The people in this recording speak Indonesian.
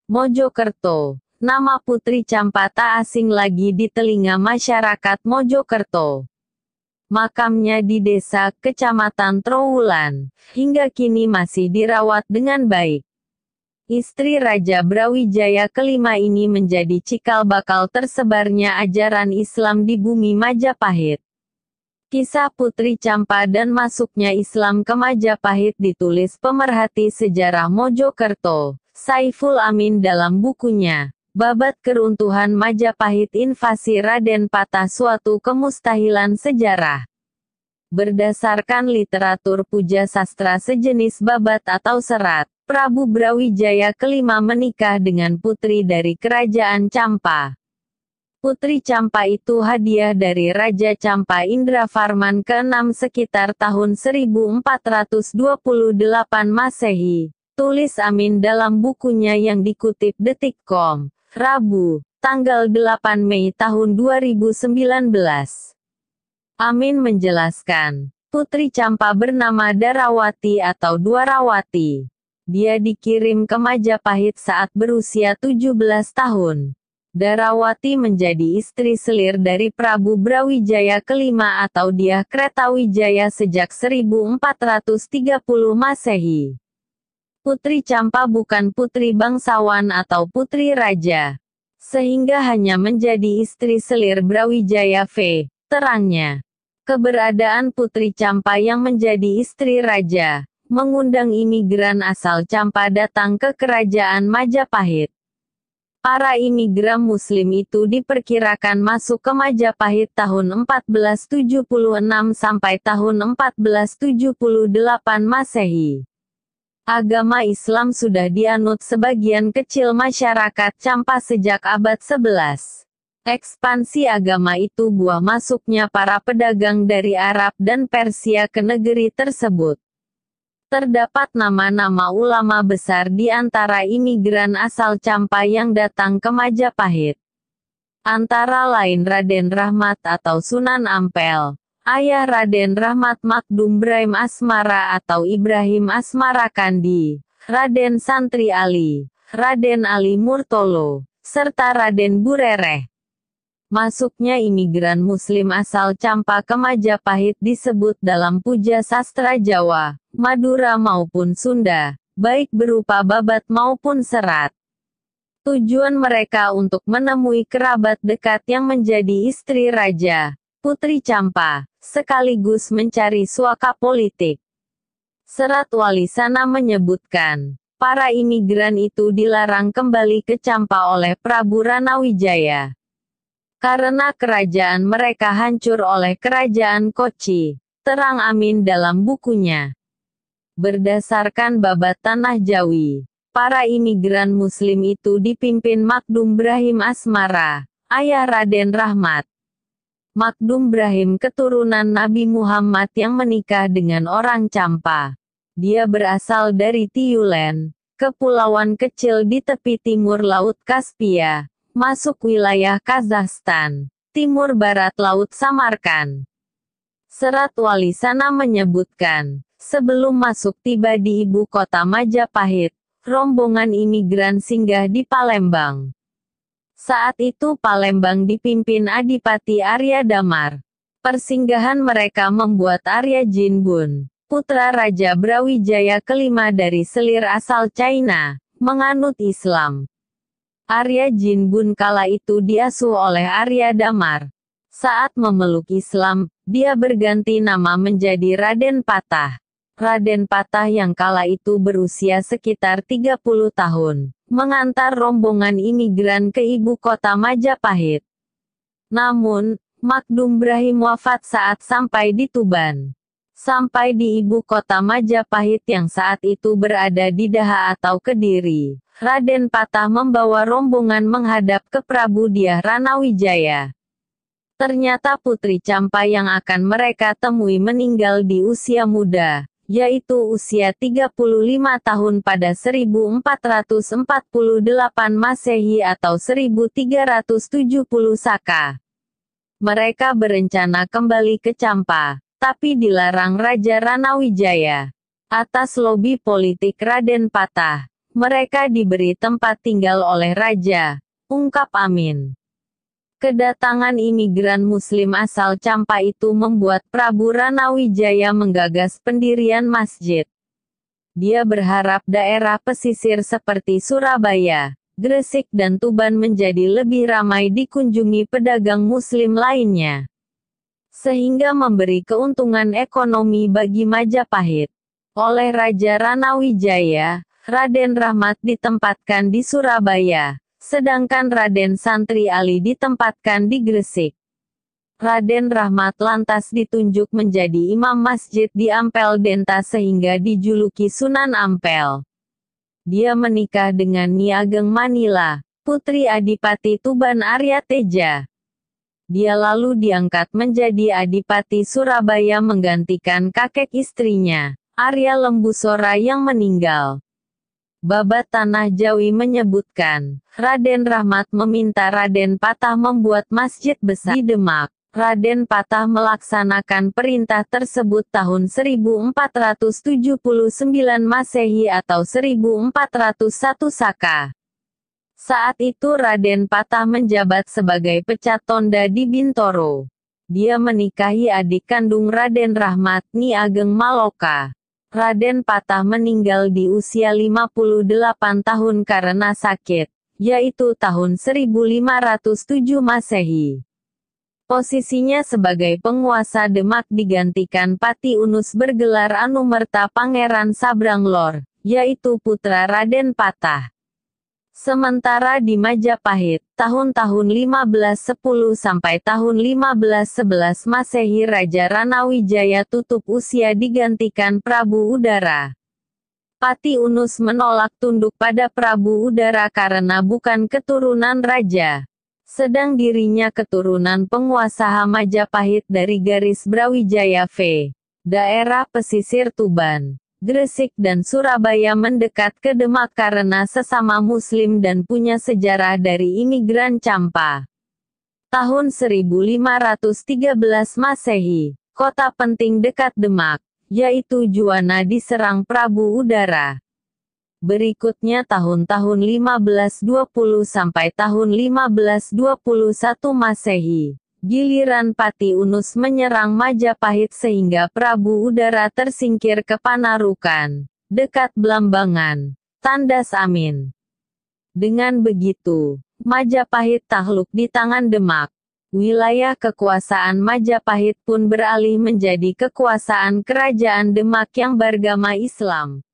Mojokerto. Nama Putri Campa tak asing lagi di telinga masyarakat Mojokerto. Makamnya di desa, Kecamatan Trowulan, hingga kini masih dirawat dengan baik. Istri Raja Brawijaya kelima ini menjadi cikal bakal tersebarnya ajaran Islam di bumi Majapahit. Kisah Putri Campa dan masuknya Islam ke Majapahit ditulis pemerhati sejarah Mojokerto, Saiful Amin dalam bukunya, Babat Keruntuhan Majapahit Invasi Raden Patah Suatu Kemustahilan Sejarah. Berdasarkan literatur puja sastra sejenis babat atau serat, Prabu Brawijaya kelima menikah dengan putri dari Kerajaan Campa. Putri Campa itu hadiah dari Raja Campa Indravarman ke-6 sekitar tahun 1428 Masehi, tulis Amin dalam bukunya yang dikutip Detik.com, Rabu, tanggal 8 Mei tahun 2019. Amin menjelaskan, Putri Campa bernama Darawati atau Dwarawati. Dia dikirim ke Majapahit saat berusia 17 tahun. Darawati menjadi istri selir dari Prabu Brawijaya kelima atau Dyah Kretawijaya sejak 1430 Masehi. Putri Campa bukan putri bangsawan atau putri raja, sehingga hanya menjadi istri selir Brawijaya v. Terangnya, keberadaan Putri Campa yang menjadi istri raja, mengundang imigran asal Campa datang ke Kerajaan Majapahit. Para imigran Muslim itu diperkirakan masuk ke Majapahit tahun 1476 sampai tahun 1478 Masehi. Agama Islam sudah dianut sebagian kecil masyarakat Campa sejak abad 11. Ekspansi agama itu buah masuknya para pedagang dari Arab dan Persia ke negeri tersebut. Terdapat nama-nama ulama besar di antara imigran asal Campa yang datang ke Majapahit. Antara lain Raden Rahmat atau Sunan Ampel, ayah Raden Rahmat Makdum Brahim Asmara atau Ibrahim Asmara Kandi, Raden Santri Ali, Raden Ali Murtolo, serta Raden Burereh. Masuknya imigran Muslim asal Campa ke Majapahit disebut dalam puja sastra Jawa, Madura maupun Sunda, baik berupa babat maupun serat. Tujuan mereka untuk menemui kerabat dekat yang menjadi istri raja, Putri Campa, sekaligus mencari suaka politik. Serat Wali Sana menyebutkan, para imigran itu dilarang kembali ke Campa oleh Prabu Ranawijaya. Karena kerajaan mereka hancur oleh kerajaan Kochi, terang Amin dalam bukunya. Berdasarkan babat Tanah Jawi, para imigran Muslim itu dipimpin Makdum Brahim Asmara, ayah Raden Rahmat. Makdum Brahim keturunan Nabi Muhammad yang menikah dengan orang Campa. Dia berasal dari Tiulen, kepulauan kecil di tepi timur Laut Kaspia, masuk wilayah Kazakhstan, timur barat Laut Samarkand. Serat Wali Sana menyebutkan, sebelum masuk tiba di ibu kota Majapahit, rombongan imigran singgah di Palembang. Saat itu Palembang dipimpin Adipati Arya Damar. Persinggahan mereka membuat Arya Jinbun, putra Raja Brawijaya kelima dari selir asal China, menganut Islam. Arya Jinbun kala itu diasuh oleh Arya Damar. Saat memeluk Islam, dia berganti nama menjadi Raden Patah. Raden Patah yang kala itu berusia sekitar 30 tahun, mengantar rombongan imigran ke ibu kota Majapahit. Namun, Makdum Brahim wafat saat sampai di Tuban. Sampai di ibu kota Majapahit yang saat itu berada di Daha atau Kediri, Raden Patah membawa rombongan menghadap ke Prabu Dyah Ranawijaya. Ternyata Putri Campa yang akan mereka temui meninggal di usia muda, yaitu usia 35 tahun pada 1448 Masehi atau 1370 Saka. Mereka berencana kembali ke Campa, tapi dilarang Raja Ranawijaya. Atas lobi politik Raden Patah, mereka diberi tempat tinggal oleh raja, ungkap Amin. Kedatangan imigran Muslim asal Campa itu membuat Prabu Ranawijaya menggagas pendirian masjid. Dia berharap daerah pesisir seperti Surabaya, Gresik dan Tuban menjadi lebih ramai dikunjungi pedagang Muslim lainnya, sehingga memberi keuntungan ekonomi bagi Majapahit. Oleh Raja Ranawijaya, Raden Rahmat ditempatkan di Surabaya, sedangkan Raden Santri Ali ditempatkan di Gresik. Raden Rahmat lantas ditunjuk menjadi imam masjid di Ampel Denta sehingga dijuluki Sunan Ampel. Dia menikah dengan Nyi Ageng Manila, putri Adipati Tuban Arya Teja. Dia lalu diangkat menjadi Adipati Surabaya menggantikan kakek istrinya, Arya Lembusora yang meninggal. Babat Tanah Jawi menyebutkan, Raden Rahmat meminta Raden Patah membuat masjid besar di Demak. Raden Patah melaksanakan perintah tersebut tahun 1479 Masehi atau 1401 Saka. Saat itu Raden Patah menjabat sebagai pecat tonda di Bintoro. Dia menikahi adik kandung Raden Rahmat, Nyi Ageng Maloka. Raden Patah meninggal di usia 58 tahun karena sakit, yaitu tahun 1507 Masehi. Posisinya sebagai penguasa Demak digantikan Pati Unus bergelar Anumerta Pangeran Sabranglor, yaitu putra Raden Patah. Sementara di Majapahit, tahun-tahun 1510 sampai tahun 1511 Masehi Raja Ranawijaya tutup usia digantikan Prabu Udara. Pati Unus menolak tunduk pada Prabu Udara karena bukan keturunan raja. Sedang dirinya keturunan penguasa Majapahit dari garis Brawijaya v. Daerah pesisir Tuban, Gresik dan Surabaya mendekat ke Demak karena sesama Muslim dan punya sejarah dari imigran Campa. Tahun 1513 Masehi, kota penting dekat Demak, yaitu Juwana diserang Prabu Udara. Berikutnya tahun-tahun 1520 sampai tahun 1521 Masehi, giliran Pati Unus menyerang Majapahit sehingga Prabu Udara tersingkir ke Panarukan, dekat Blambangan, Tandas Amin. Dengan begitu, Majapahit takluk di tangan Demak. Wilayah kekuasaan Majapahit pun beralih menjadi kekuasaan Kerajaan Demak yang beragama Islam.